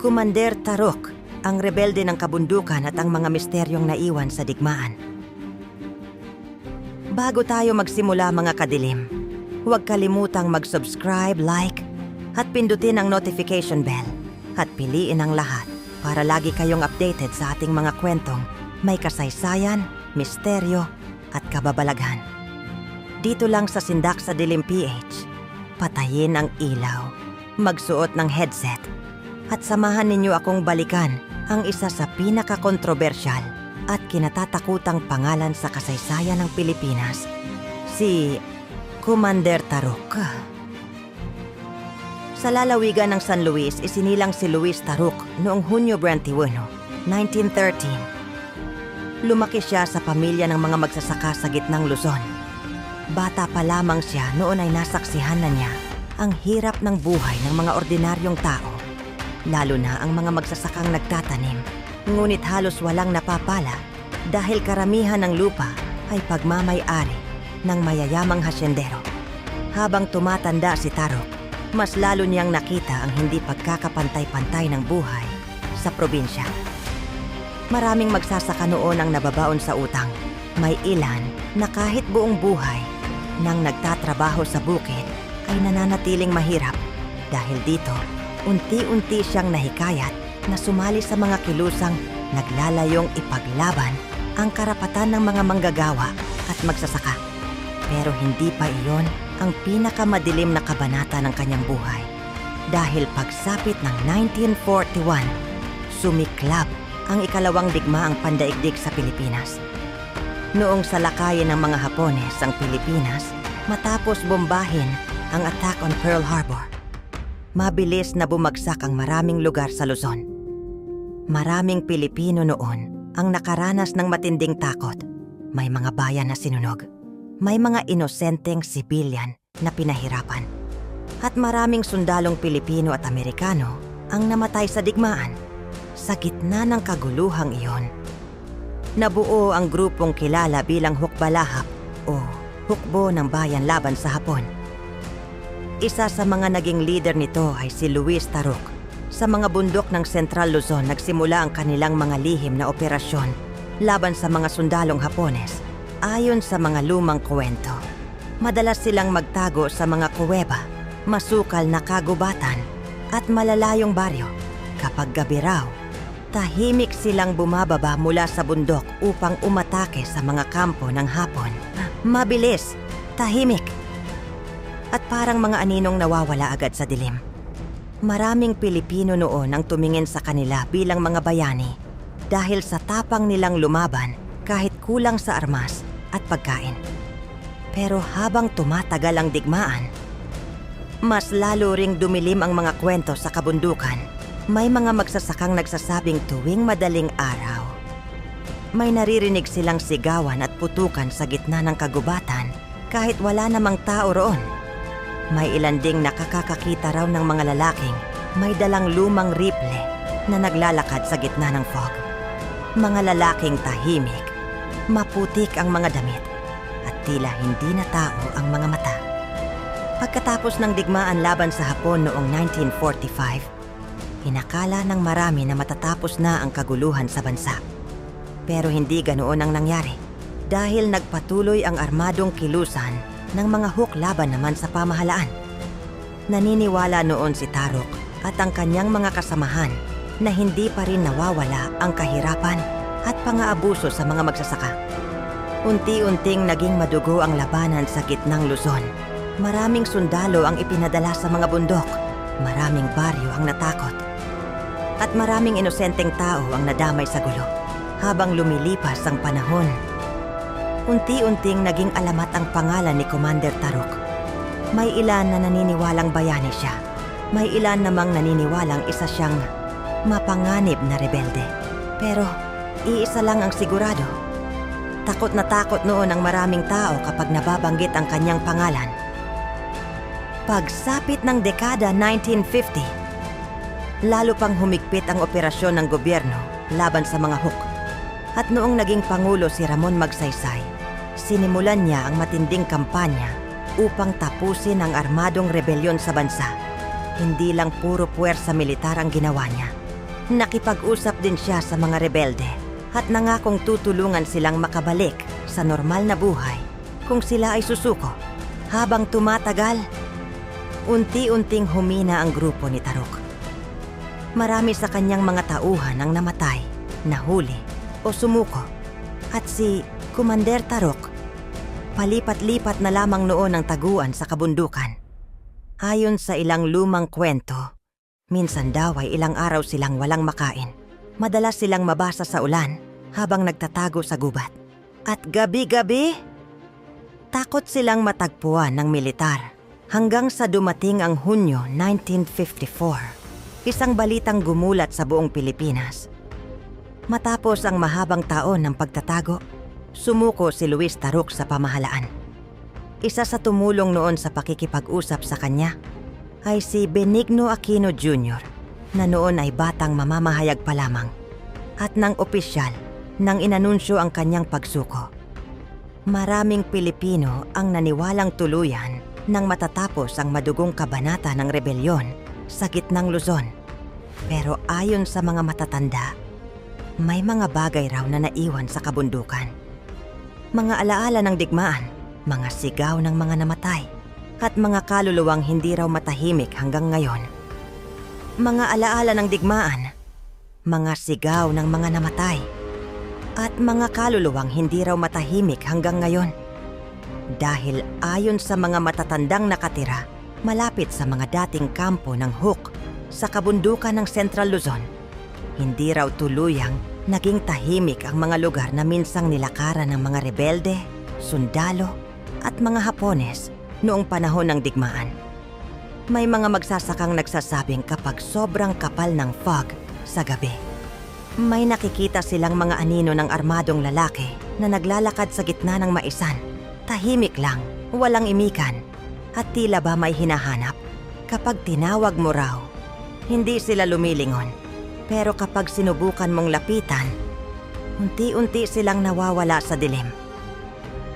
Commander Tarok, ang rebelde ng kabundukan at ang mga misteryong naiwan sa digmaan. Bago tayo magsimula mga kadilim, huwag kalimutang mag-subscribe, like, at pindutin ang notification bell. At piliin ang lahat para lagi kayong updated sa ating mga kwentong may kasaysayan, misteryo, at kababalaghan. Dito lang sa Sindak sa Dilim PH, patayin ang ilaw, magsuot ng headset, at samahan ninyo akong balikan ang isa sa pinaka-kontrobersyal at kinatatakutang pangalan sa kasaysayan ng Pilipinas, si Commander Tarok. Sa lalawigan ng San Luis, isinilang si Luis Tarok noong Hunyo 21, 1913. Lumaki siya sa pamilya ng mga magsasaka sa gitnang Luzon. Bata pa lamang siya noon ay nasaksihan na niya ang hirap ng buhay ng mga ordinaryong tao, lalo na ang mga magsasakang nagtatanim, ngunit halos walang napapala dahil karamihan ng lupa ay pagmamay-ari ng mayayamang hasyendero. Habang tumatanda si Tarok, mas lalo niyang nakita ang hindi pagkakapantay-pantay ng buhay sa probinsya. Maraming magsasaka noon ang nababaon sa utang. May ilan na kahit buong buhay nang nagtatrabaho sa bukid ay nananatiling mahirap. Dahil dito, unti-unti siyang nahikayat na sumali sa mga kilusang naglalayong ipaglaban ang karapatan ng mga manggagawa at magsasaka. Pero hindi pa iyon ang pinakamadilim na kabanata ng kanyang buhay. Dahil pagsapit ng 1941, sumiklab ang ikalawang digmaang pandaigdig sa Pilipinas. Noong salakayin ng mga Hapones ang Pilipinas matapos bombahin ang attack on Pearl Harbor, mabilis na bumagsak ang maraming lugar sa Luzon. Maraming Pilipino noon ang nakaranas ng matinding takot. May mga bayan na sinunog. May mga inosenteng sibilyan na pinahirapan. At maraming sundalong Pilipino at Amerikano ang namatay sa digmaan. Sa gitna ng kaguluhang iyon, nabuo ang grupong kilala bilang Hukbalahap o Hukbo ng Bayan laban sa Hapon. Isa sa mga naging leader nito ay si Luis Tarok. Sa mga bundok ng Central Luzon nagsimula ang kanilang mga lihim na operasyon laban sa mga sundalong Hapones. Ayon sa mga lumang kwento, madalas silang magtago sa mga kuweba, masukal na kagubatan at malalayong baryo. Kapag gabi raw, tahimik silang bumababa mula sa bundok upang umatake sa mga kampo ng Hapon. Mabilis, tahimik, at parang mga aninong nawawala agad sa dilim. Maraming Pilipino noon ang tumingin sa kanila bilang mga bayani dahil sa tapang nilang lumaban kahit kulang sa armas at pagkain. Pero habang tumatagal ang digmaan, mas lalo ring dumilim ang mga kwento sa kabundukan. May mga magsasakang nagsasabing tuwing madaling araw, may naririnig silang sigawan at putukan sa gitna ng kagubatan kahit wala namang tao roon. May ilan ding nakakakita raw ng mga lalaking may dalang lumang rifle na naglalakad sa gitna ng fog. Mga lalaking tahimik, maputik ang mga damit, at tila hindi na tao ang mga mata. Pagkatapos ng digmaan laban sa Hapon noong 1945, inakala ng marami na matatapos na ang kaguluhan sa bansa. Pero hindi ganoon ang nangyari dahil nagpatuloy ang armadong kilusan ng mga Huk laban naman sa pamahalaan. Naniniwala noon si Tarok at ang kanyang mga kasamahan na hindi pa rin nawawala ang kahirapan at pang-aabuso sa mga magsasaka. Unti-unting naging madugo ang labanan sa gitnang Luzon. Maraming sundalo ang ipinadala sa mga bundok. Maraming baryo ang natakot. At maraming inosenteng tao ang nadamay sa gulo. Habang lumilipas ang panahon, unti-unting naging alamat ang pangalan ni Commander Tarok. May ilan na naniniwalang bayani siya. May ilan namang naniniwalang isa siyang mapanganib na rebelde. Pero iisa lang ang sigurado. Takot na takot noon ang maraming tao kapag nababanggit ang kanyang pangalan. Pagsapit ng dekada 1950, lalo pang humigpit ang operasyon ng gobyerno laban sa mga Huk. At noong naging Pangulo si Ramon Magsaysay, sinimulan niya ang matinding kampanya upang tapusin ang armadong rebelyon sa bansa. Hindi lang puro puwersa militar ang ginawa niya, Nakipag-usap din siya sa mga rebelde at nangakong tutulungan silang makabalik sa normal na buhay kung sila ay susuko. Habang tumatagal, unti-unting humina ang grupo ni Taruk. Marami sa kanyang mga tauhan ang namatay, nahuli o sumuko. At si Commander Taruk, palipat-lipat na lamang noon ang taguan sa kabundukan. Ayon sa ilang lumang kwento, minsan daw ay ilang araw silang walang makain. Madalas silang mabasa sa ulan habang nagtatago sa gubat. At gabi-gabi, takot silang matagpuan ng militar hanggang sa dumating ang Hunyo 1954. Isang balitang gumulat sa buong Pilipinas. Matapos ang mahabang taon ng pagtatago, sumuko si Luis Taruk sa pamahalaan. Isa sa tumulong noon sa pakikipag-usap sa kanya ay si Benigno Aquino Jr. na noon ay batang mamamahayag pa lamang at ng opisyal nang inanunsyo ang kanyang pagsuko. Maraming Pilipino ang naniwalang tuluyan nang matatapos ang madugong kabanata ng rebelyon sa gitnang Luzon. Pero ayon sa mga matatanda, may mga bagay raw na naiwan sa kabundukan. Mga alaala ng digmaan, mga sigaw ng mga namatay, at mga kaluluwang hindi raw matahimik hanggang ngayon. Mga alaala ng digmaan, mga sigaw ng mga namatay, at mga kaluluwang hindi raw matahimik hanggang ngayon. Dahil ayon sa mga matatandang nakatira, malapit sa mga dating kampo ng Huk sa kabundukan ng Central Luzon, hindi raw tuluyang naging tahimik ang mga lugar na minsang nilakaran ng mga rebelde, sundalo, at mga Hapones noong panahon ng digmaan. May mga magsasakang nagsasabing kapag sobrang kapal ng fog sa gabi, may nakikita silang mga anino ng armadong lalaki na naglalakad sa gitna ng maisan. Tahimik lang, walang imikan, at tila ba may hinahanap. Kapag tinawag mo raw, hindi sila lumilingon. Pero kapag sinubukan mong lapitan, unti-unti silang nawawala sa dilim.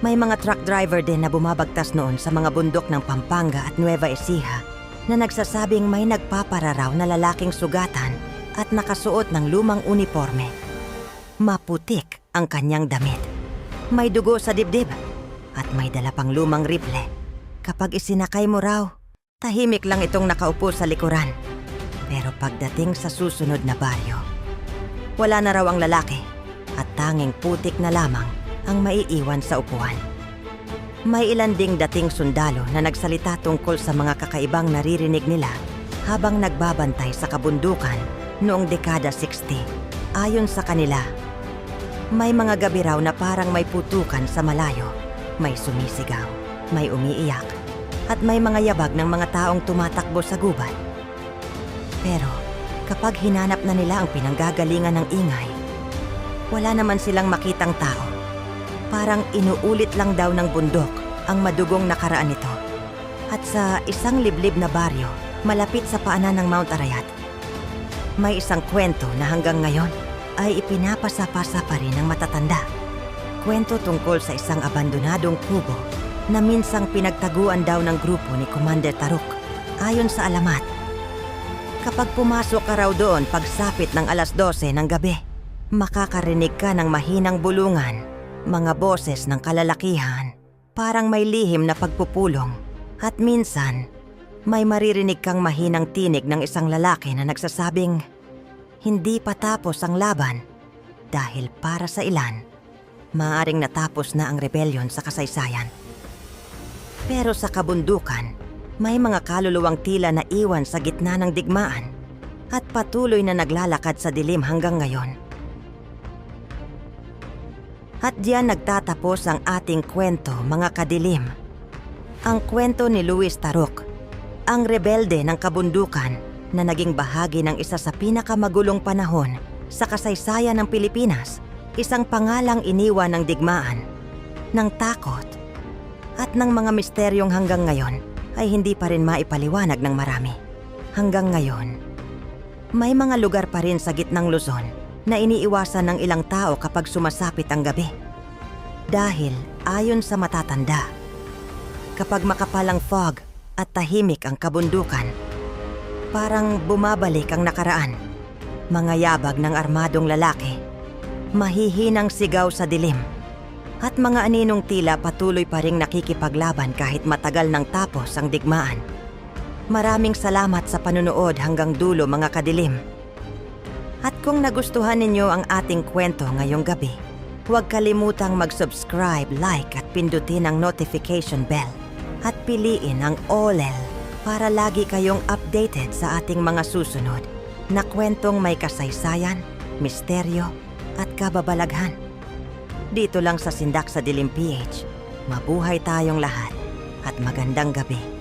May mga truck driver din na bumabagtas noon sa mga bundok ng Pampanga at Nueva Ecija na nagsasabing may nagpapararaw na lalaking sugatan at nakasuot ng lumang uniforme. Maputik ang kanyang damit. May dugo sa dibdib at may dala pang lumang rifle. Kapag isinakay mo raw, tahimik lang itong nakaupo sa likuran. Pero pagdating sa susunod na baryo, wala na raw ang lalaki at tanging putik na lamang ang maiiwan sa upuan. May ilan ding dating sundalo na nagsalita tungkol sa mga kakaibang naririnig nila habang nagbabantay sa kabundukan noong dekada 60. Ayon sa kanila, may mga gabi raw na parang may putukan sa malayo. May sumisigaw, may umiiyak, at may mga yabag ng mga taong tumatakbo sa gubat. Pero kapag hinanap na nila ang pinanggagalingan ng ingay, wala naman silang makitang tao. Parang inuulit lang daw ng bundok ang madugong nakaraan nito. At sa isang liblib na baryo, malapit sa paanan ng Mount Arayat, may isang kwento na hanggang ngayon ay ipinapasa-pasa pa rin ng matatanda. Kwento tungkol sa isang abandonadong kubo na minsang pinagtaguan daw ng grupo ni Commander Taruk. Ayon sa alamat, kapag pumasok ka raw doon pagsapit ng 12:00 ng gabi, makakarinig ka ng mahinang bulungan, mga boses ng kalalakihan, parang may lihim na pagpupulong, at minsan may maririnig kang mahinang tinig ng isang lalaki na nagsasabing hindi pa tapos ang laban dahil para sa ilan, maaaring natapos na ang rebelyon sa kasaysayan. Pero sa kabundukan, may mga kaluluwang tila na iwan sa gitna ng digmaan at patuloy na naglalakad sa dilim hanggang ngayon. At diyan nagtatapos ang ating kwento, mga kadilim. Ang kwento ni Luis Taruk, ang rebelde ng kabundukan na naging bahagi ng isa sa pinakamagulong panahon sa kasaysayan ng Pilipinas. Isang pangalang iniwan ng digmaan, ng takot, at ng mga misteryong hanggang ngayon ay hindi pa rin maipaliwanag ng marami. Hanggang ngayon, may mga lugar pa rin sa gitnang Luzon na iniiwasan ng ilang tao kapag sumasapit ang gabi. Dahil ayon sa matatanda, kapag makapal ang fog at tahimik ang kabundukan, parang bumabalik ang nakaraan. mga yabag ng armadong lalaki, mahihinang sigaw sa dilim, at mga aninong tila patuloy pa ring nakikipaglaban kahit matagal nang tapos ang digmaan. Maraming salamat sa panunood hanggang dulo, mga kadilim. At kung nagustuhan ninyo ang ating kwento ngayong gabi, huwag kalimutang mag-subscribe, like at pindutin ang notification bell. At piliin ang OLEL para lagi kayong updated sa ating mga susunod na kwentong may kasaysayan, misteryo at kababalaghan. Dito lang sa Sindak sa Dilim PH. Mabuhay tayong lahat at magandang gabi.